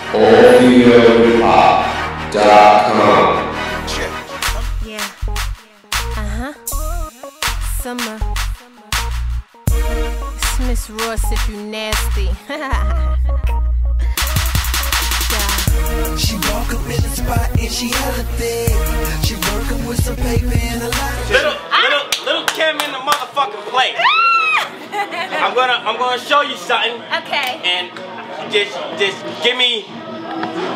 HipHop.com. Yeah. Summer. It's Miss Ross if you nasty. She walk up in the spot and she hella thick. She working with some paper and a lot of Little Kim in the motherfucking place. I'm gonna show you something. Okay. And just give me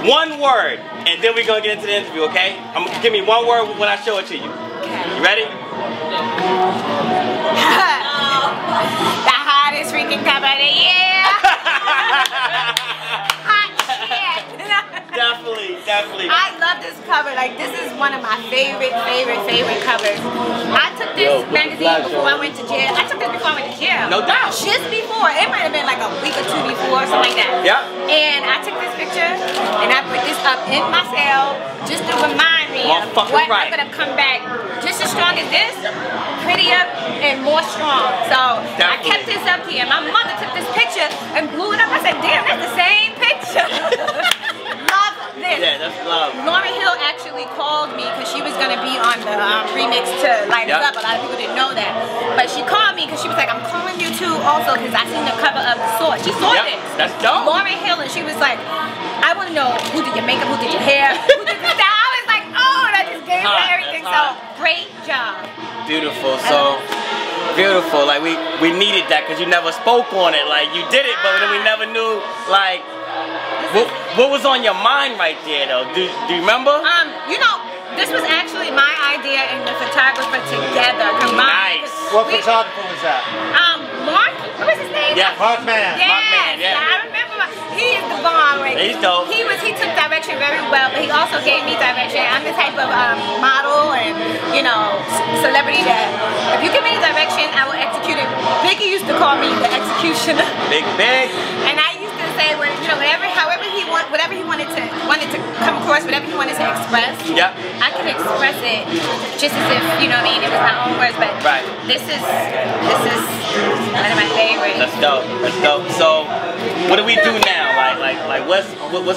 one word, and then we're gonna get into the interview, okay? Give me one word when I show it to you. Okay. You ready? The hottest freaking cover of the year. Hot shit. Definitely. I love this cover. Like, this is one of my favorite covers. I took this magazine before I went to jail. I took this before I went to jail. No doubt. Just before. It might have been like a week or two before, something like that. Yeah. And I took this picture and I put this up in my cell just to remind me of what I'm gonna come back just as strong as this, prettier and more strong. So I kept this up here. My mother took this picture and blew it up. I said, damn, that's the same picture. Love this. Yeah, that's love. Lauryn Hill actually called me because she was gonna be on the remix to Light Us Up. A lot of people didn't know that, but she called me because she was like, "I'm calling you too, also because I seen the cover of The Source." She saw this. That's dope. Lauryn Hill, and she was like, "I want to know who did your makeup, who did your hair, who did this." I was like, "Oh, that just gave her everything." So great job. Beautiful. So beautiful. Like we needed that because you never spoke on it. Like you did it, but then we never knew like. What was on your mind right there, though? Do you remember? You know, this was actually my idea and the photographer together combined. Nice. What photographer was that? Mark. What was his name? Yeah, Mark Man. Yes, Mark Man, yeah. I remember. He is the bomb, right? He's dope. He took direction very well, but he also gave me direction. I'm the type of model and celebrity that if you give me direction, I will execute it. Biggie used to call me the executioner. Big. And I used to say, whatever he wanted to come across, whatever he wanted to express. Yep. I could express it just as if it was my own words. But this is one of my favorites. That's dope. So, what do we do now? Like what's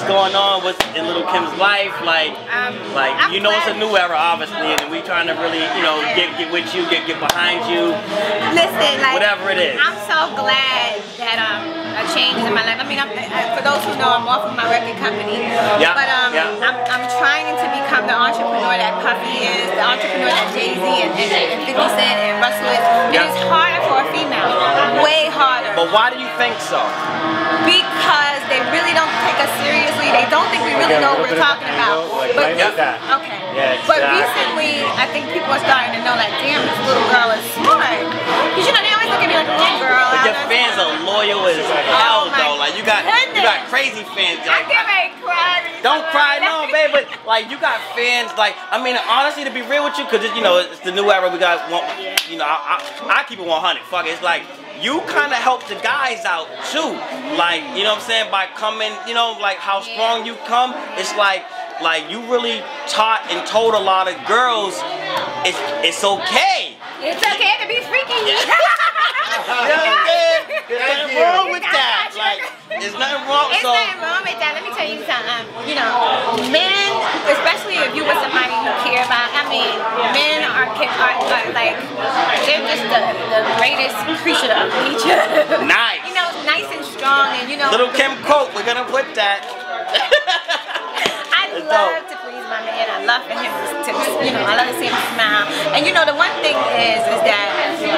going on? What's in Little Kim's life? It's a new era, obviously, and we trying to really, get with you, get behind you. Listen, whatever it is. I'm so glad that a change is in my life. I mean, for those who know, I'm off of my record company. Yeah. But I'm trying to become the entrepreneur that Puffy is, the entrepreneur that Jay-Z and 50 Cent and Russell is. And it's harder for a female, way harder. But why do you think so? Because they really don't take us seriously. They don't think we really know what we're talking about. But okay. Yeah, but recently, I think people are starting to know that, damn, this little girl is smart. Because they always look at me like a little girl. But your fans are loyal as hell, though. Like you got crazy fans. I get ready to cry. Don't cry, no, babe. But like you got fans. Like I mean, honestly, to be real with you, because it's the new era. We got I keep it 100. Fuck it. It's like you kind of help the guys out too. Like what I'm saying, by coming, like how strong you come. It's like you really taught and told a lot of girls it's okay. It's okay to be freaky. There's nothing wrong with that. There's nothing wrong. There's nothing wrong with that. Let me tell you something. Men, especially if you with somebody you care about. I mean, men are like they're just the greatest creature of nature. Nice. Nice and strong, and Little Kim quote. We're gonna put that. I love to please my man. I love for him to I love to see him smile. And the one thing is that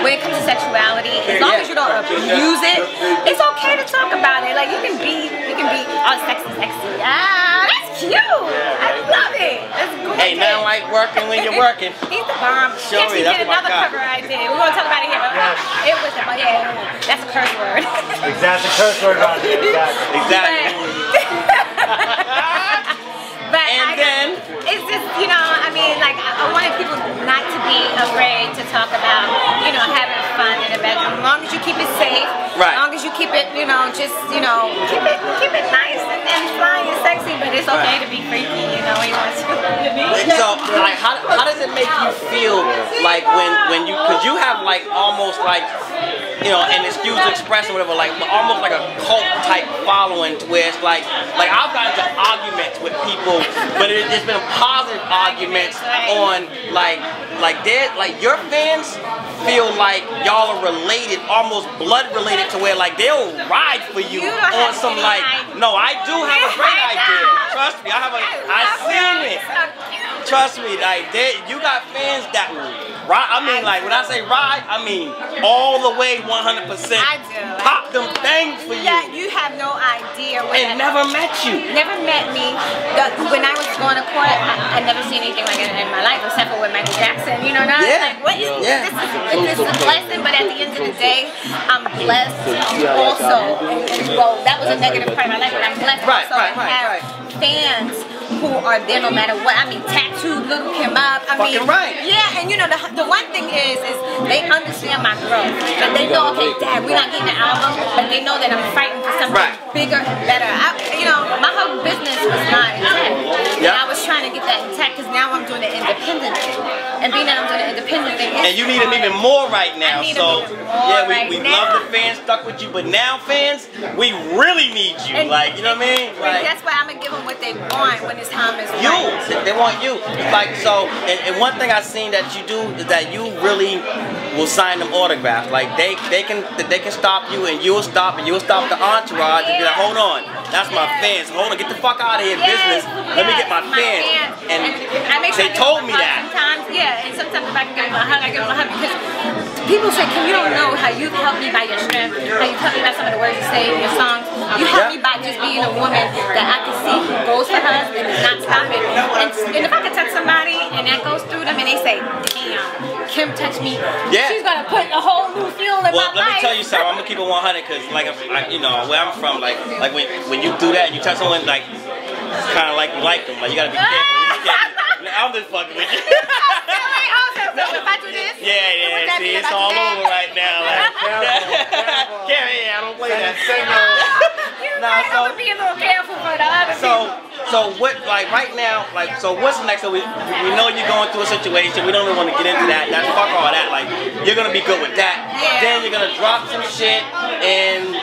when it comes to sexuality, as long as you don't abuse it, it's okay to talk about it. Like you can be sexy. That's cute. I love it. That's great. Hey, nothing like working when you're working. He's the bomb. He actually did another cover I did. We're gonna talk about it here. It was that's a curse word. That's a curse word on it. Exactly. But then it's just I wanted people not to be afraid to talk about having fun in the bedroom. As long as you keep it safe, as long as you keep it keep it nice and fly and sexy. But it's okay to be freaky. When you want to. So how does it make you feel like when you, because you have like almost like you know, and excuse the expression, whatever, like almost like a cult type following, to where it's like I've gotten into arguments with people, but it's been positive arguments on like your fans feel like y'all are related, almost blood related, to where like they'll ride for you on some like, no, I do have a great idea. Trust me, I've seen it. Trust me, like you got fans that will ride. I mean, like when I say ride, I mean all the way 100%. I do. Pop them things for you. Yeah, you have no idea. And never met you. Never met me. When I was going to court, I never seen anything like it in my life except for with Michael Jackson. You know, and I was like, what is this? This is a blessing, but at the end of the day, I'm blessed also. And well, that was a negative part of my life, but I'm blessed also to have fans who are there no matter what. I mean, Tattoo, Little Kim Up. I mean, yeah, and you know, the one thing is they understand my growth. And they know, okay, Dad, we're not getting the album, but they know that I'm fighting for something bigger and better. You know, my whole business was not intact. And I was trying to get that intact because now I'm doing it independently. And being that I'm doing it independent thing, and you need them even more right now. So yeah, we love the fans stuck with you, but now fans, we really need you. And, like, you know what I mean? Like, that's why I'm gonna give them what they want when it's time is you. right. They want you. Like so, and one thing I've seen that you do is that you really will sign them autographs. Like they can stop you, and you'll stop, and you'll stop the entourage and be like, hold on, that's my fans. Hold on, get the fuck out of here, business. Let me get my fans. And I make sure they told me that. Sometimes, and sometimes if I can give them a hug, I give them a hug because people say, Kim, you don't know how you've helped me by your strength, how you've helped me by some of the words you say in your songs. You helped me by just being a woman that I can see who goes for her and is not stopping. And if I can touch somebody and that goes through them and they say, damn, Kim touched me, she's gonna put a whole new feel in my life. Well, let me tell you something. I'm gonna keep it 100 because, like, you know, where I'm from, like when you do that, and you touch someone, like, it's kind of like you like them. Like, you gotta be careful. I'm just fucking with you. So if I do this, see, it's all over right now. Like, I don't play that. I'm gonna be a little careful for the other people. So what, like right now, like, so what's next? So we know you're going through a situation. We don't even want to get into that. That's fuck all that. Like, you're gonna be good with that. Then you're gonna drop some shit and.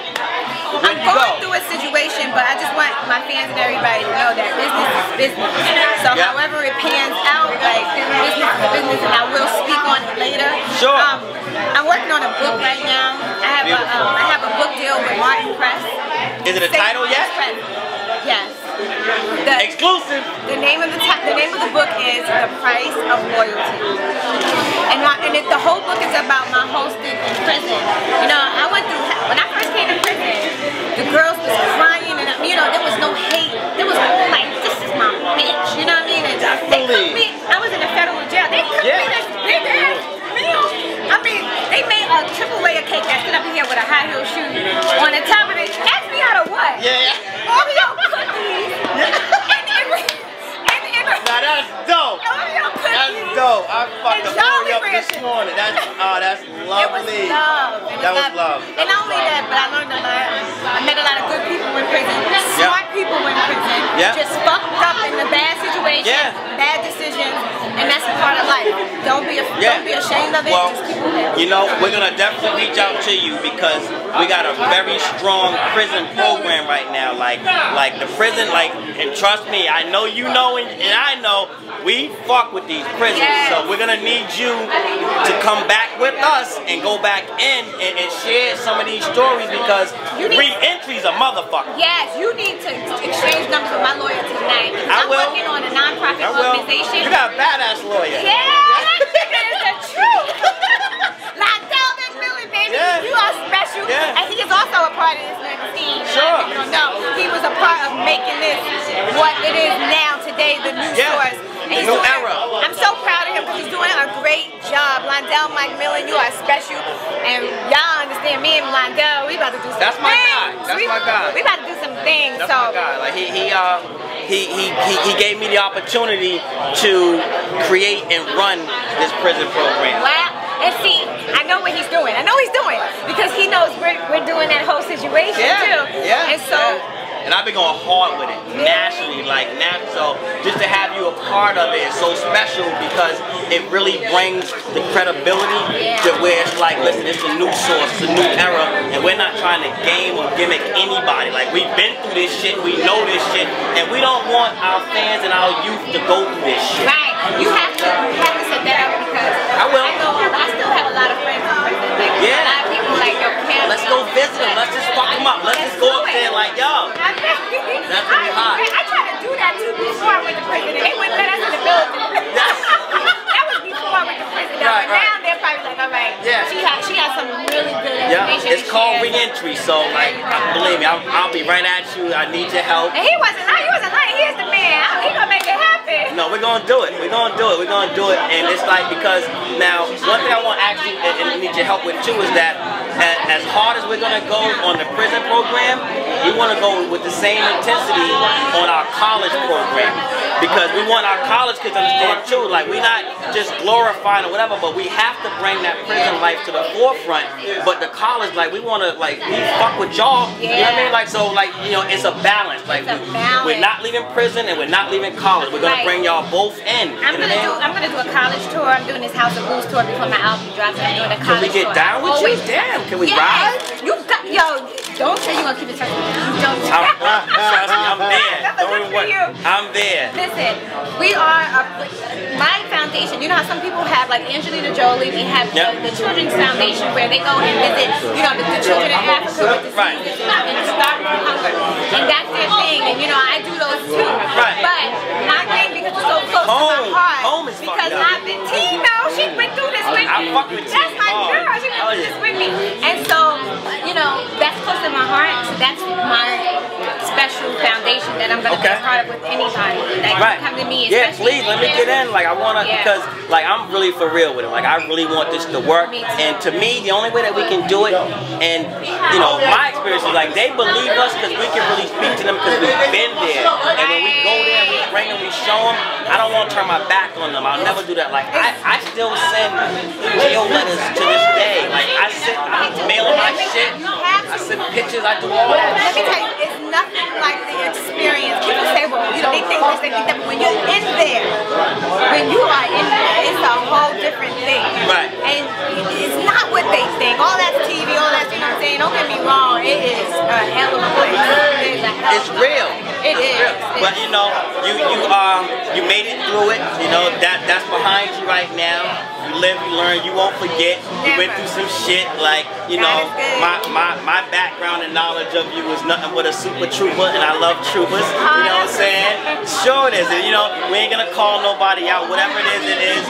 I'm going through a situation, but I just want my fans and everybody to know that business is business. So however it pans out, like business is business, and I will speak on it later. Sure. I'm working on a book right now. I have a book deal with Martin Press. Is it a title yet? Yes. Exclusive. The name of the book is The Price of Loyalty. And the whole book is about my hosting in prison. You know, I went through, when I first came to prison, the girls was crying and, you know, there was no hate. There was no like, this is my bitch, you know what I mean? And they cooked me, I was in a federal jail. They cooked me this big ass meal. I mean, they made a triple layer cake that stood up here with a high heel shoe on the top of it. Ask me how to what? Oreo cookies. Now that's dope. That's dope. I fucked the Oreo up this morning. That's lovely. That was love. And not only that, but I learned a lot. I met a lot of good people in prison, smart people in prison, just fucked up in a bad situation, bad decisions, and that's a part of life. Don't be ashamed of it. Just keep moving. You know, we're gonna definitely reach out to you because we got a very strong prison program right now. Like the prison, and trust me, I know you know, and I know we fuck with these prisons. So we're gonna need you to come back with us and go back in and share some of these stories because re-entry's a motherfucker. Yes, you need to exchange numbers with my lawyer tonight. I'm working on a non-profit organization. You got a badass lawyer. Yeah, that nigga is the truth. Lindell McMillan, baby, you are special. And he is also a part of this magazine. Sure. You don't know. He was a part of making this what it is now today, the new source. And new era. I'm so proud of him because he's doing a great job. Lindell McMillan, you are special. And y'all understand me and Lindell, we about to do some things. That's my guy. That's my guy. We about to do some things. That's my guy. Like he gave me the opportunity to create and run this prison program. Wow. And see, I know what he's doing. I know he's doing because he knows we're doing that whole situation too. And so and I've been going hard with it nationally, like so just to have you a part of it is so special because it really brings the credibility to where it's like, listen, it's a new source, it's a new era, and we're not trying to game or gimmick anybody. Like, we've been through this shit, we know this shit, and we don't want our fans and our youth to go through this shit. Right. You have to set that up because I still have a lot of friends in prison. Like, a lot of people like, yo, let's go visit them, let's just fuck them up, let's just go up there like, yo. That's really hot. I tried to do that too before I went to prison, and they wouldn't let us in the building. That was before I went to prison. But now they're probably like, all right, she has some really good information. It's called re-entry, so like, believe me, I'll be right at you. I need your help. And he wasn't lying. He is the man. He gonna make it happen. No, we're gonna do it. We're gonna do it. We're gonna do it. And it's like, because now one thing I want to ask you and need your help with too is that as hard as we're gonna go on the prison program, we want to go with the same intensity on our college program, because we want our college kids to understand too, like, we're not just glorifying or whatever, but we have to bring that prison life to the forefront. But the college, like, we want to, like, we fuck with y'all, you know what I mean? Like, so, like, you know, it's a balance. Like, we're not leaving prison and we're not leaving college. We're gonna bring y'all both in. I'm gonna do a college tour. I'm doing this House of Blues tour before my album drops. I'm doing a college tour. Can we get down with you? Damn, can we ride? You got, yo, don't say you're gonna keep it touching. Don't. I'm there. I'm there. Listen, we are my foundation. You know how some people have, like Angelina Jolie, they have the Children's Foundation where they go and visit, you know, the children in Africa with diseases and starving from hunger. And that's their thing. And you know, I do those too. But my thing, because it's so close to my heart, because my Tino, she went through this with me. That's my girl. She went through this with me. And so, you know, that's close to my heart. So that's my special foundation that I'm gonna be a part of with anybody. Like, come to me. Yeah, please let me get in. Like, I wanna, because like, I'm really for real with it. Like, I really want this to work. And to me, the only way that we can do it, and you know, my experience is like, they believe us because we can really speak to them because we've been there. And when we go there, we bring them, we show them. I don't want to turn my back on them. I'll never do that. Like, I still send jail letters to this day. Like, I mail them my shit. I send pictures. I do all that. Let me tell you, it's nothing like the experience. People say, well, you know, they think this, they think that, but when you're in there, when you are in there, it's a whole different thing. Right. And it's not what they think. All that's TV, all that's, you know what I'm saying? Don't get me wrong, it is a hell of a place. It's real. It is. But you know, you made it through it. You know, that's behind you right now. You live, you learn, you won't forget. You went through some shit, like, you know, my background and knowledge of you is nothing but a super trooper, and I love troopers, you know what I'm saying? Sure it is, you know, we ain't gonna call nobody out, whatever it is.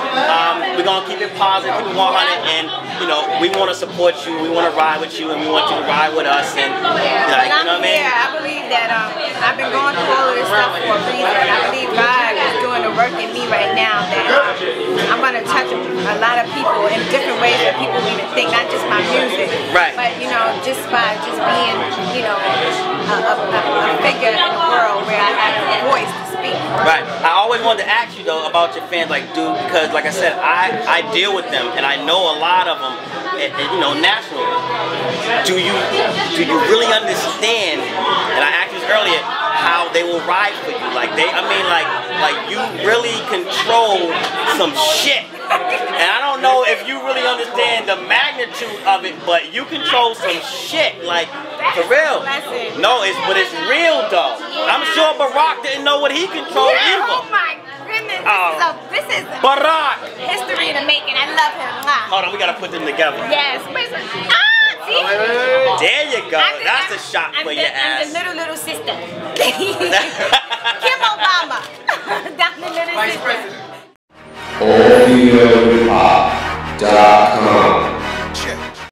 We're gonna keep it positive, keep it 100, and, you know, we wanna support you, we wanna ride with you, and we want you to ride with us, and, like, you know what I mean? I believe that I've been going through all of this stuff for a reason, and I believe God is doing the work in me right now, that I'm gonna touch a lot of people in different ways that people even think, not just my music, but you know, just by being, you know, a figure in the world where I have a voice to speak. Right. I always wanted to ask you though about your fans, like, dude, because like I said, I deal with them and I know a lot of them, you know, nationally. Do you really understand? And I asked you earlier how they will ride for you. Like like you really control some shit. And I don't know if you really understand the magnitude of it, but you control some shit, like, for real. No, but it's real though. I'm sure Barack didn't know what he controlled either. Oh my goodness, this is Barack. History in the making. I love him. Hold on, we gotta put them together. Yes. See? There you go. That's a shot for your ass. I'm the little sister. Kim Obama. That's the little sister. HipHop.